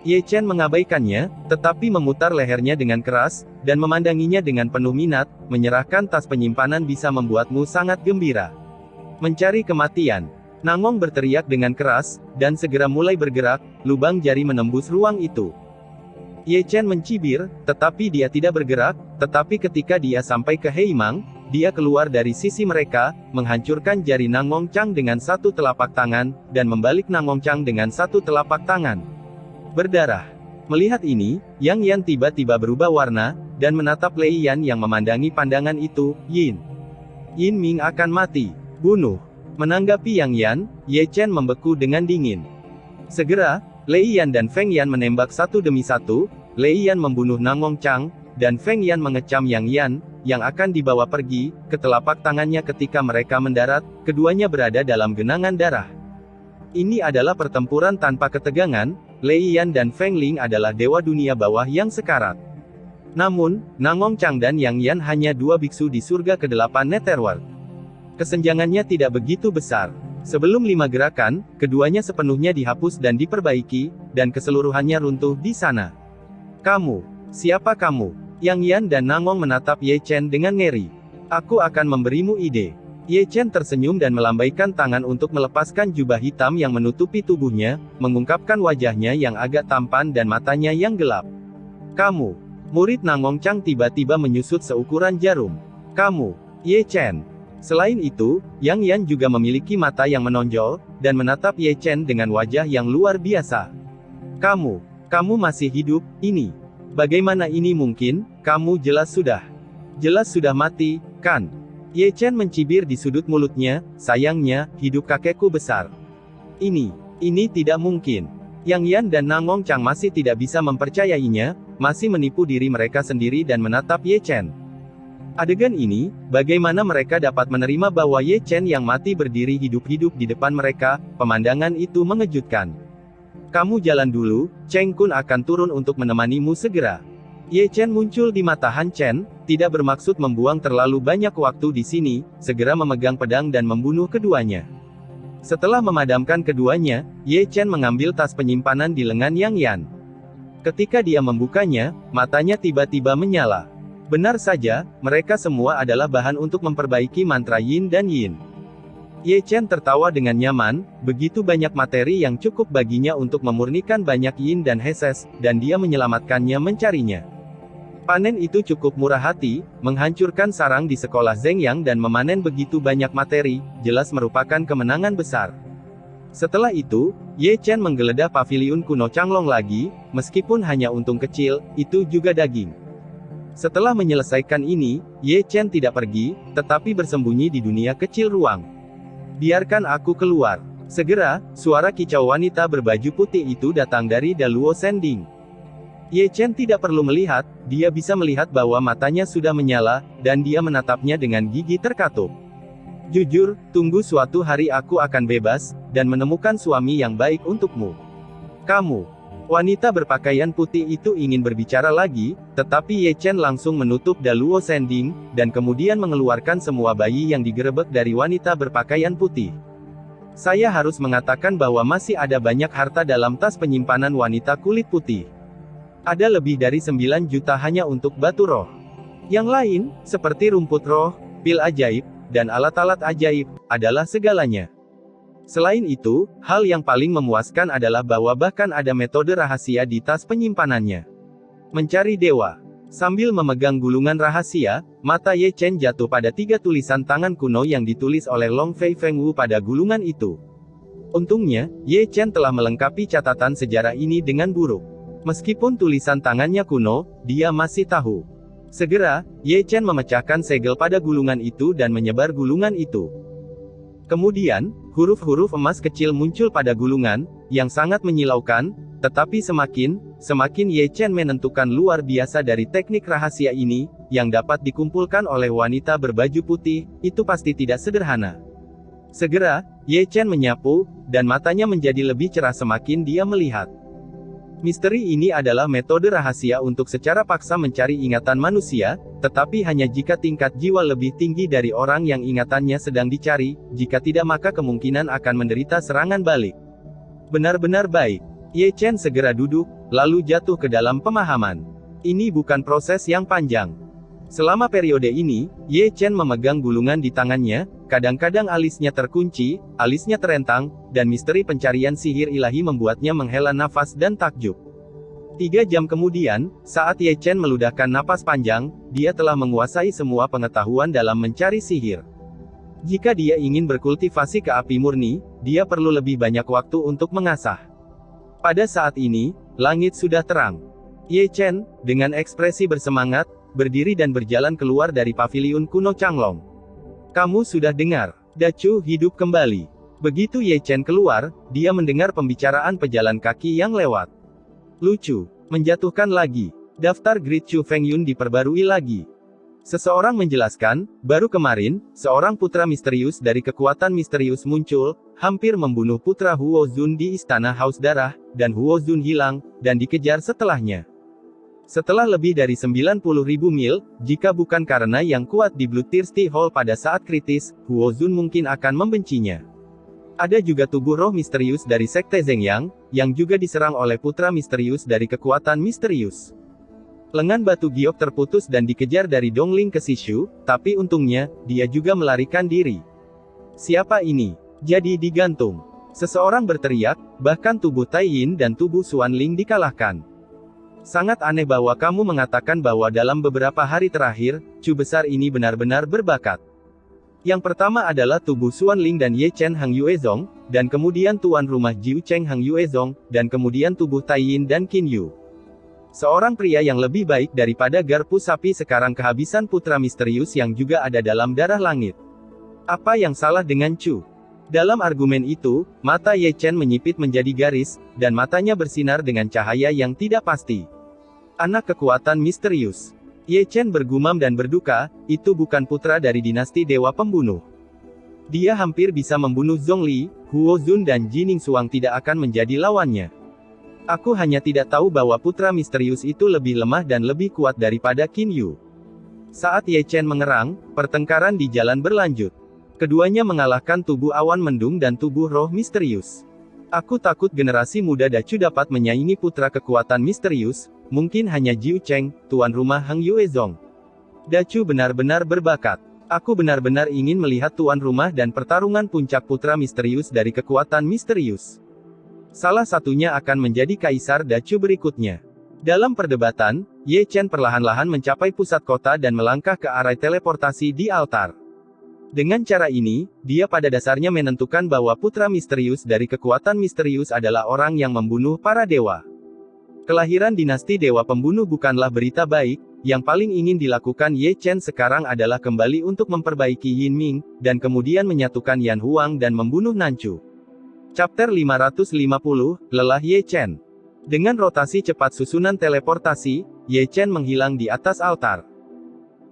Ye Chen mengabaikannya, tetapi memutar lehernya dengan keras, dan memandanginya dengan penuh minat. Menyerahkan tas penyimpanan bisa membuatmu sangat gembira. Mencari kematian. Nangong berteriak dengan keras, dan segera mulai bergerak, lubang jari menembus ruang itu. Ye Chen mencibir, tetapi dia tidak bergerak, tetapi ketika dia sampai ke Heimang, dia keluar dari sisi mereka, menghancurkan jari Nangong Chang dengan satu telapak tangan, dan membalik Nangong Chang dengan satu telapak tangan. Berdarah. Melihat ini, Yang Yan tiba-tiba berubah warna, dan menatap Lei Yan yang memandangi pandangan itu. Yin Ming akan mati. Bunuh. Menanggapi Yang Yan, Ye Chen membeku dengan dingin. Segera, Lei Yan dan Feng Yan menembak satu demi satu. Lei Yan membunuh Nangong Chang, dan Feng Yan mengecam Yang Yan, yang akan dibawa pergi, ke telapak tangannya ketika mereka mendarat, keduanya berada dalam genangan darah. Ini adalah pertempuran tanpa ketegangan. Lei Yan dan Feng Ling adalah dewa dunia bawah yang sekarat. Namun, Nangong Chang dan Yang Yan hanya 2 biksu di surga ke-8 Netherworld. Kesenjangannya tidak begitu besar. Sebelum 5 gerakan, keduanya sepenuhnya dihapus dan diperbaiki, dan keseluruhannya runtuh di sana. Kamu, siapa kamu? Yang Yan dan Nangong menatap Ye Chen dengan ngeri. Aku akan memberimu ide. Ye Chen tersenyum dan melambaikan tangan untuk melepaskan jubah hitam yang menutupi tubuhnya, mengungkapkan wajahnya yang agak tampan dan matanya yang gelap. Kamu, murid Nangong Chang tiba-tiba menyusut seukuran jarum. Kamu, Ye Chen. Selain itu, Yang Yan juga memiliki mata yang menonjol, dan menatap Ye Chen dengan wajah yang luar biasa. Kamu masih hidup, ini. Bagaimana ini mungkin? Kamu jelas sudah mati, kan? Ye Chen mencibir di sudut mulutnya. Sayangnya, hidup kakekku besar. Ini tidak mungkin. Yang Yan dan Nangong Chang masih tidak bisa mempercayainya, masih menipu diri mereka sendiri dan menatap Ye Chen. Adegan ini, bagaimana mereka dapat menerima bahwa Ye Chen yang mati berdiri hidup-hidup di depan mereka. Pemandangan itu mengejutkan. Kamu jalan dulu, Cheng Kun akan turun untuk menemanimu segera. Ye Chen muncul di mata Han Chen, tidak bermaksud membuang terlalu banyak waktu di sini, segera memegang pedang dan membunuh keduanya. Setelah memadamkan keduanya, Ye Chen mengambil tas penyimpanan di lengan Yang Yan. Ketika dia membukanya, matanya tiba-tiba menyala. Benar saja, mereka semua adalah bahan untuk memperbaiki mantra Yin dan Yin. Ye Chen tertawa dengan nyaman, begitu banyak materi yang cukup baginya untuk memurnikan banyak Yin dan Heses, dan dia menyelamatkannya mencarinya. Panen itu cukup murah hati, menghancurkan sarang di sekolah Zhengyang dan memanen begitu banyak materi, jelas merupakan kemenangan besar. Setelah itu, Ye Chen menggeledah paviliun kuno Changlong lagi, meskipun hanya untung kecil, itu juga daging. Setelah menyelesaikan ini, Ye Chen tidak pergi, tetapi bersembunyi di dunia kecil ruang. Biarkan aku keluar. Segera, suara kicau wanita berbaju putih itu datang dari Daluo Sending. Ye Chen tidak perlu melihat, dia bisa melihat bahwa matanya sudah menyala, dan dia menatapnya dengan gigi terkatup. Jujur, tunggu suatu hari aku akan bebas, dan menemukan suami yang baik untukmu. Kamu. Wanita berpakaian putih itu ingin berbicara lagi, tetapi Ye Chen langsung menutup Daluo Sending, dan kemudian mengeluarkan semua bayi yang digerebek dari wanita berpakaian putih. Saya harus mengatakan bahwa masih ada banyak harta dalam tas penyimpanan wanita kulit putih. Ada lebih dari 9 juta hanya untuk batu roh. Yang lain, seperti rumput roh, pil ajaib, dan alat-alat ajaib, adalah segalanya. Selain itu, hal yang paling memuaskan adalah bahwa bahkan ada metode rahasia di tas penyimpanannya. Mencari dewa. Sambil memegang gulungan rahasia, mata Ye Chen jatuh pada 3 tulisan tangan kuno yang ditulis oleh Long Fei Fengwu pada gulungan itu. Untungnya, Ye Chen telah melengkapi catatan sejarah ini dengan buruk. Meskipun tulisan tangannya kuno, dia masih tahu. Segera, Ye Chen memecahkan segel pada gulungan itu dan menyebar gulungan itu. Kemudian, huruf-huruf emas kecil muncul pada gulungan, yang sangat menyilaukan, tetapi semakin Ye Chen menentukan luar biasa dari teknik rahasia ini, yang dapat dikumpulkan oleh wanita berbaju putih, itu pasti tidak sederhana. Segera, Ye Chen menyapu, dan matanya menjadi lebih cerah semakin dia melihat. Misteri ini adalah metode rahasia untuk secara paksa mencari ingatan manusia, tetapi hanya jika tingkat jiwa lebih tinggi dari orang yang ingatannya sedang dicari, jika tidak maka kemungkinan akan menderita serangan balik. Benar-benar baik. Ye Chen segera duduk, lalu jatuh ke dalam pemahaman. Ini bukan proses yang panjang. Selama periode ini, Ye Chen memegang gulungan di tangannya, kadang-kadang alisnya terkunci, alisnya terentang, dan misteri pencarian sihir ilahi membuatnya menghela nafas dan takjub. 3 jam kemudian, saat Ye Chen meludahkan napas panjang, dia telah menguasai semua pengetahuan dalam mencari sihir. Jika dia ingin berkultivasi ke api murni, dia perlu lebih banyak waktu untuk mengasah. Pada saat ini, langit sudah terang. Ye Chen, dengan ekspresi bersemangat, berdiri dan berjalan keluar dari paviliun kuno Changlong. Kamu sudah dengar, Dacu hidup kembali. Begitu Ye Chen keluar, dia mendengar pembicaraan pejalan kaki yang lewat. Lucu, menjatuhkan lagi. Daftar Great Chu Fengyun diperbarui lagi. Seseorang menjelaskan, baru kemarin, seorang putra misterius dari kekuatan misterius muncul, hampir membunuh putra Huo Zun di Istana Haus Darah, dan Huo Zun hilang, dan dikejar setelahnya. Setelah lebih dari 90.000 mil, jika bukan karena yang kuat di Blue Thirsty Hall pada saat kritis, Huo Zun mungkin akan membencinya. Ada juga tubuh roh misterius dari Sekte Zhengyang, yang juga diserang oleh putra misterius dari kekuatan misterius. Lengan batu giok terputus dan dikejar dari Dongling ke Sishu, tapi untungnya, dia juga melarikan diri. Siapa ini? Jadi digantung. Seseorang berteriak, bahkan tubuh Tai Yin dan tubuh Xuan Ling dikalahkan. Sangat aneh bahwa kamu mengatakan bahwa dalam beberapa hari terakhir, Chu besar ini benar-benar berbakat. Yang pertama adalah tubuh Xuan Ling dan Ye Chen Hang Yuezong, dan kemudian tuan rumah Jiu Cheng Hang Yuezong, dan kemudian tubuh Tai Yin dan Qin Yu. Seorang pria yang lebih baik daripada garpu sapi sekarang kehabisan putra misterius yang juga ada dalam darah langit. Apa yang salah dengan Chu? Dalam argumen itu, mata Ye Chen menyipit menjadi garis, dan matanya bersinar dengan cahaya yang tidak pasti. Anak kekuatan misterius. Ye Chen bergumam dan berduka, itu bukan putra dari dinasti Dewa Pembunuh. Dia hampir bisa membunuh Zhongli, Huo Zun dan Jining Xuang tidak akan menjadi lawannya. Aku hanya tidak tahu bahwa putra misterius itu lebih lemah dan lebih kuat daripada Qin Yu. Saat Ye Chen mengerang, pertengkaran di jalan berlanjut. Keduanya mengalahkan tubuh awan mendung dan tubuh roh misterius. Aku takut generasi muda Dacu dapat menyaingi putra kekuatan misterius, mungkin hanya Jiu Cheng, tuan rumah Heng Yuezong. Dacu benar-benar berbakat. Aku benar-benar ingin melihat tuan rumah dan pertarungan puncak putra misterius dari kekuatan misterius. Salah satunya akan menjadi kaisar Dacu berikutnya. Dalam perdebatan, Ye Chen perlahan-lahan mencapai pusat kota dan melangkah ke arah teleportasi di altar. Dengan cara ini, dia pada dasarnya menentukan bahwa putra misterius dari kekuatan misterius adalah orang yang membunuh para dewa. Kelahiran dinasti dewa pembunuh bukanlah berita baik, yang paling ingin dilakukan Ye Chen sekarang adalah kembali untuk memperbaiki Yin Ming, dan kemudian menyatukan Yan Huang dan membunuh Nanchu. Chapter 550, Lelah Ye Chen. Dengan rotasi cepat susunan teleportasi, Ye Chen menghilang di atas altar.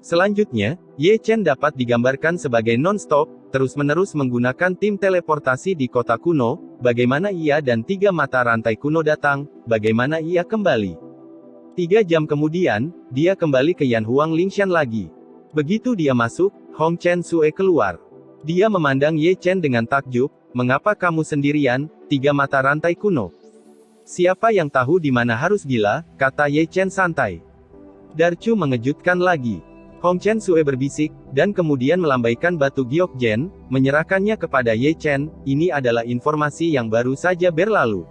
Selanjutnya, Ye Chen dapat digambarkan sebagai non-stop, terus-menerus menggunakan tim teleportasi di kota kuno, bagaimana ia dan 3 mata rantai kuno datang, bagaimana ia kembali. 3 jam kemudian, dia kembali ke Yan Huang Lingshan lagi. Begitu dia masuk, Hong Chen Sue keluar. Dia memandang Ye Chen dengan takjub, "Mengapa kamu sendirian, 3 mata rantai kuno?" "Siapa yang tahu di mana harus gila," kata Ye Chen santai. Darchu mengejutkan lagi. Hong Chen Sue berbisik, dan kemudian melambaikan batu Gyokjen, menyerahkannya kepada Ye Chen. "Ini adalah informasi yang baru saja berlalu."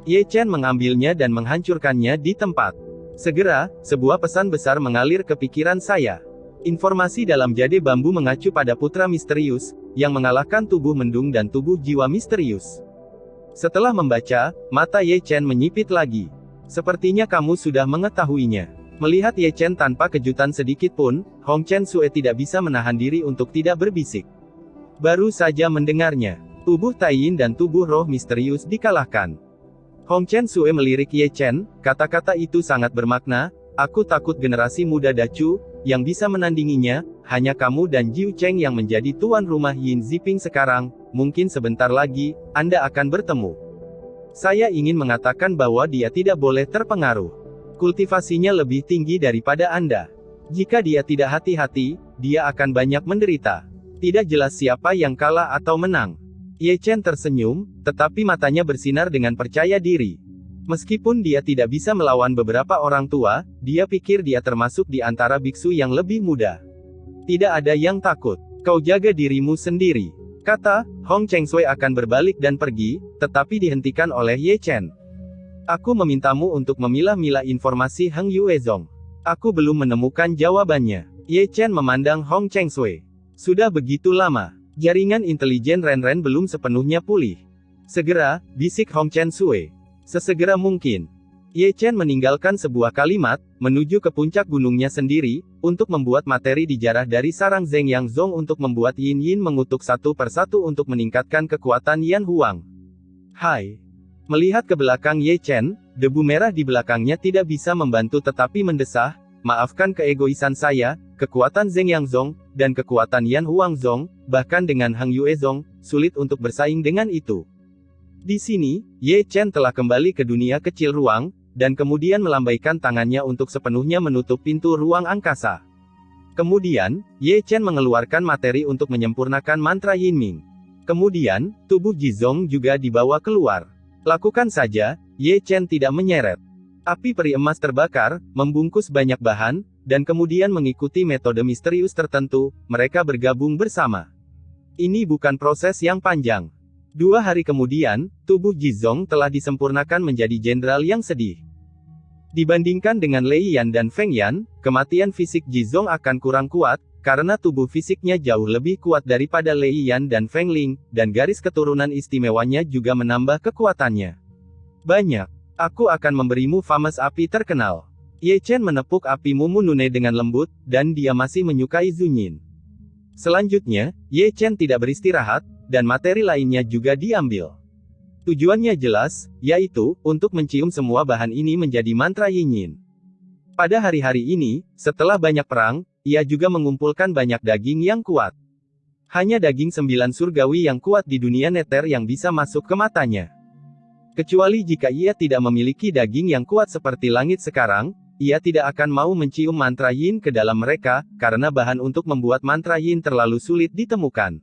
Ye Chen mengambilnya dan menghancurkannya di tempat. Segera, sebuah pesan besar mengalir ke pikiran saya. Informasi dalam jade bambu mengacu pada putra misterius, yang mengalahkan tubuh mendung dan tubuh jiwa misterius. Setelah membaca, mata Ye Chen menyipit lagi. "Sepertinya kamu sudah mengetahuinya." Melihat Ye Chen tanpa kejutan sedikit pun, Hong Chen Sue tidak bisa menahan diri untuk tidak berbisik. Baru saja mendengarnya, tubuh Taiyin dan tubuh roh misterius dikalahkan. Hong Chen Sue melirik Ye Chen, kata-kata itu sangat bermakna, "Aku takut generasi muda Dacu, yang bisa menandinginya, hanya kamu dan Jiu Cheng yang menjadi tuan rumah Yin Ziping sekarang, mungkin sebentar lagi, Anda akan bertemu. Saya ingin mengatakan bahwa dia tidak boleh terpengaruh. Kultivasinya lebih tinggi daripada Anda. Jika dia tidak hati-hati, dia akan banyak menderita. Tidak jelas siapa yang kalah atau menang." Ye Chen tersenyum, tetapi matanya bersinar dengan percaya diri. Meskipun dia tidak bisa melawan beberapa orang tua, dia pikir dia termasuk di antara biksu yang lebih muda. "Tidak ada yang takut. Kau jaga dirimu sendiri," kata. Hong Chen Sue akan berbalik dan pergi, tetapi dihentikan oleh Ye Chen. "Aku memintamu untuk memilah-milah informasi Heng Yuezong. Aku belum menemukan jawabannya." Ye Chen memandang Hong Chen Sue. "Sudah begitu lama. Jaringan intelijen Ren-Ren belum sepenuhnya pulih." "Segera," bisik Hong Chen Sue. "Sesegera mungkin." Ye Chen meninggalkan sebuah kalimat, menuju ke puncak gunungnya sendiri, untuk membuat materi dijarah dari sarang Zeng Yang Zong untuk membuat Yin Yin mengutuk satu persatu untuk meningkatkan kekuatan Yan Huang. "Hai." Melihat ke belakang Ye Chen, debu merah di belakangnya tidak bisa membantu tetapi mendesah, "Maafkan keegoisan saya, kekuatan Zeng Yang Zong, dan kekuatan Yan Huang Zong, bahkan dengan Heng Yuezong, sulit untuk bersaing dengan itu." Di sini, Ye Chen telah kembali ke dunia kecil ruang, dan kemudian melambaikan tangannya untuk sepenuhnya menutup pintu ruang angkasa. Kemudian, Ye Chen mengeluarkan materi untuk menyempurnakan mantra Yin Ming. Kemudian, tubuh Jizong juga dibawa keluar. "Lakukan saja," Ye Chen tidak menyeret. Api peri emas terbakar, membungkus banyak bahan, dan kemudian mengikuti metode misterius tertentu, mereka bergabung bersama. Ini bukan proses yang panjang. 2 hari kemudian, tubuh Jizong telah disempurnakan menjadi jenderal yang sedih. Dibandingkan dengan Lei Yan dan Feng Yan, kematian fisik Jizong akan kurang kuat, karena tubuh fisiknya jauh lebih kuat daripada Lei Yan dan Feng Ling, dan garis keturunan istimewanya juga menambah kekuatannya. "Banyak. Aku akan memberimu famas api terkenal." Ye Chen menepuk api Mumu Nune dengan lembut, dan dia masih menyukai Zunyin. Selanjutnya, Ye Chen tidak beristirahat, dan materi lainnya juga diambil. Tujuannya jelas, yaitu, untuk mencium semua bahan ini menjadi mantra Yin Yin. Pada hari-hari ini, setelah banyak perang, ia juga mengumpulkan banyak daging yang kuat. Hanya daging 9 surgawi yang kuat di dunia neter yang bisa masuk ke matanya. Kecuali jika ia tidak memiliki daging yang kuat seperti langit sekarang, ia tidak akan mau mencium mantra Yin ke dalam mereka, karena bahan untuk membuat mantra Yin terlalu sulit ditemukan.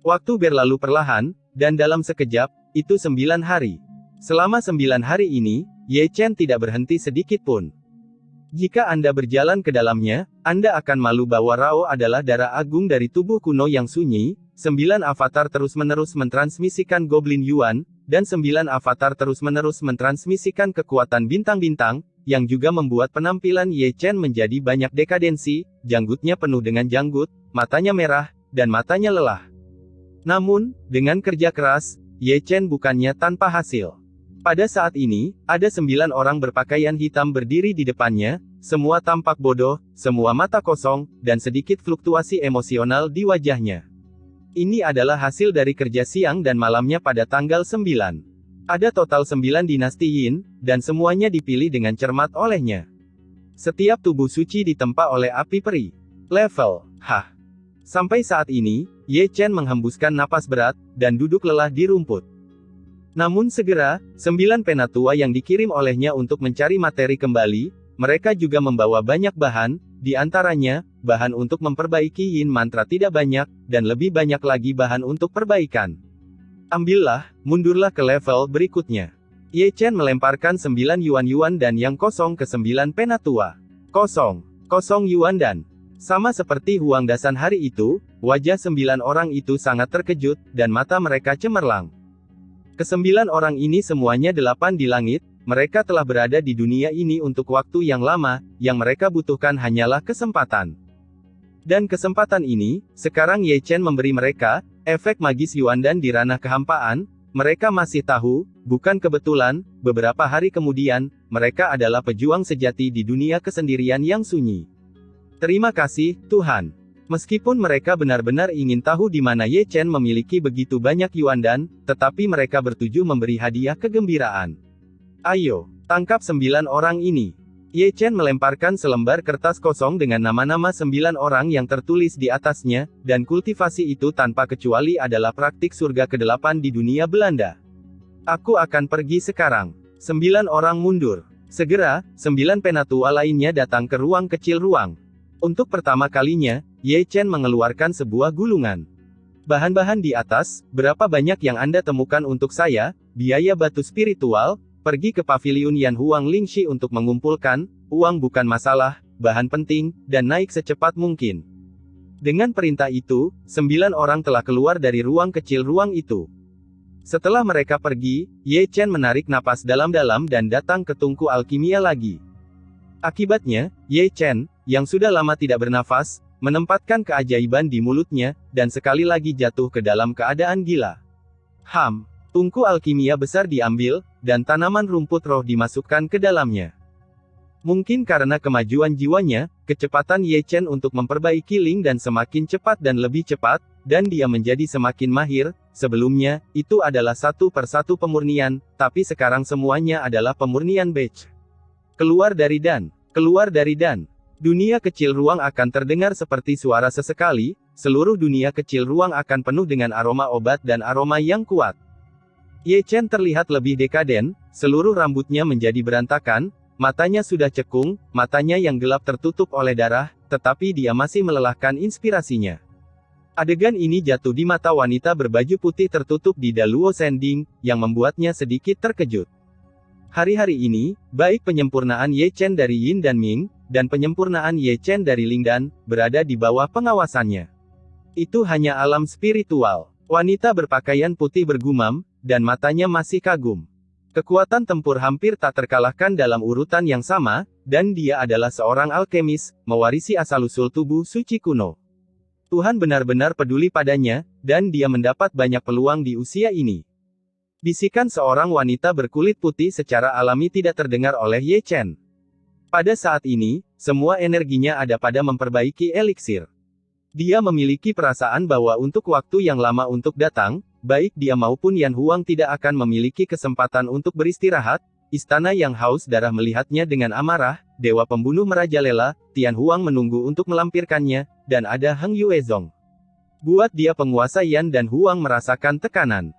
Waktu berlalu perlahan, dan dalam sekejap, itu 9 hari. Selama 9 hari ini, Ye Chen tidak berhenti sedikit pun. Jika Anda berjalan ke dalamnya, Anda akan malu bahwa Rao adalah darah agung dari tubuh kuno yang sunyi. 9 avatar terus-menerus mentransmisikan Goblin Yuan, dan 9 avatar terus-menerus mentransmisikan kekuatan bintang-bintang, yang juga membuat penampilan Ye Chen menjadi banyak dekadensi. Janggutnya penuh dengan janggut, matanya merah, dan matanya lelah. Namun, dengan kerja keras, Ye Chen bukannya tanpa hasil. Pada saat ini, ada 9 orang berpakaian hitam berdiri di depannya, semua tampak bodoh, semua mata kosong, dan sedikit fluktuasi emosional di wajahnya. Ini adalah hasil dari kerja siang dan malamnya pada tanggal 9. Ada total 9 dinasti Yin, dan semuanya dipilih dengan cermat olehnya. Setiap tubuh suci ditempa oleh api peri. Level H. Sampai saat ini, Ye Chen menghembuskan napas berat, dan duduk lelah di rumput. Namun segera, 9 penatua yang dikirim olehnya untuk mencari materi kembali, mereka juga membawa banyak bahan, di antaranya, bahan untuk memperbaiki Yin mantra tidak banyak, dan lebih banyak lagi bahan untuk perbaikan. Ambillah, mundurlah ke level berikutnya. Ye Chen melemparkan 9 yuan-yuan dan yang kosong ke 9 penatua. Kosong yuan dan. Sama seperti Huang Dasan hari itu, wajah 9 orang itu sangat terkejut, dan mata mereka cemerlang. Ke-9 orang ini semuanya 8 di langit, mereka telah berada di dunia ini untuk waktu yang lama, yang mereka butuhkan hanyalah kesempatan. Dan kesempatan ini, sekarang Ye Chen memberi mereka, efek magis Yuandan di ranah kehampaan. Mereka masih tahu, bukan kebetulan, beberapa hari kemudian, mereka adalah pejuang sejati di dunia kesendirian yang sunyi. Terima kasih, Tuhan. Meskipun mereka benar-benar ingin tahu di mana Ye Chen memiliki begitu banyak Yuandan, tetapi mereka bertujuh memberi hadiah kegembiraan. Ayo, tangkap 9 orang ini. Ye Chen melemparkan selembar kertas kosong dengan nama-nama 9 orang yang tertulis di atasnya, dan kultivasi itu tanpa kecuali adalah praktik surga ke-8 di dunia Belanda. Aku akan pergi sekarang. 9 orang mundur. Segera, 9 penatua lainnya datang ke ruang kecil ruang. Untuk pertama kalinya, Ye Chen mengeluarkan sebuah gulungan. Bahan-bahan di atas, berapa banyak yang Anda temukan untuk saya, biaya batu spiritual, pergi ke pavilion Yan Huang Lingxi untuk mengumpulkan, uang bukan masalah, bahan penting, dan naik secepat mungkin. Dengan perintah itu, 9 orang telah keluar dari ruang kecil ruang itu. Setelah mereka pergi, Ye Chen menarik napas dalam-dalam dan datang ke tungku alkimia lagi. Akibatnya, Ye Chen, yang sudah lama tidak bernafas, menempatkan keajaiban di mulutnya, dan sekali lagi jatuh ke dalam keadaan gila. Tungku alkimia besar diambil, dan tanaman rumput roh dimasukkan ke dalamnya. Mungkin karena kemajuan jiwanya, kecepatan Ye Chen untuk memperbaiki Ling dan semakin cepat dan lebih cepat, dan dia menjadi semakin mahir. Sebelumnya, itu adalah satu persatu pemurnian, tapi sekarang semuanya adalah pemurnian batch. Keluar dari dan. Dunia kecil ruang akan terdengar seperti suara sesekali, seluruh dunia kecil ruang akan penuh dengan aroma obat dan aroma yang kuat. Ye Chen terlihat lebih dekaden, seluruh rambutnya menjadi berantakan, matanya sudah cekung, matanya yang gelap tertutup oleh darah, tetapi dia masih melelahkan inspirasinya. Adegan ini jatuh di mata wanita berbaju putih tertutup di Daluo Sending, yang membuatnya sedikit terkejut. Hari-hari ini, baik penyempurnaan Ye Chen dari Yin dan Ming, dan penyempurnaan Ye Chen dari Ling Dan, berada di bawah pengawasannya. Itu hanya alam spiritual. Wanita berpakaian putih bergumam, dan matanya masih kagum. Kekuatan tempur hampir tak terkalahkan dalam urutan yang sama, dan dia adalah seorang alkemis, mewarisi asal-usul tubuh suci kuno. Tuhan benar-benar peduli padanya, dan dia mendapat banyak peluang di usia ini. Bisikan seorang wanita berkulit putih secara alami tidak terdengar oleh Ye Chen. Pada saat ini, semua energinya ada pada memperbaiki eliksir. Dia memiliki perasaan bahwa untuk waktu yang lama untuk datang, baik dia maupun Yan Huang tidak akan memiliki kesempatan untuk beristirahat. Istana yang haus darah melihatnya dengan amarah, dewa pembunuh merajalela, Tian Huang menunggu untuk melampirkannya, dan ada Heng Yuezong. Buat dia penguasa Yan dan Huang merasakan tekanan.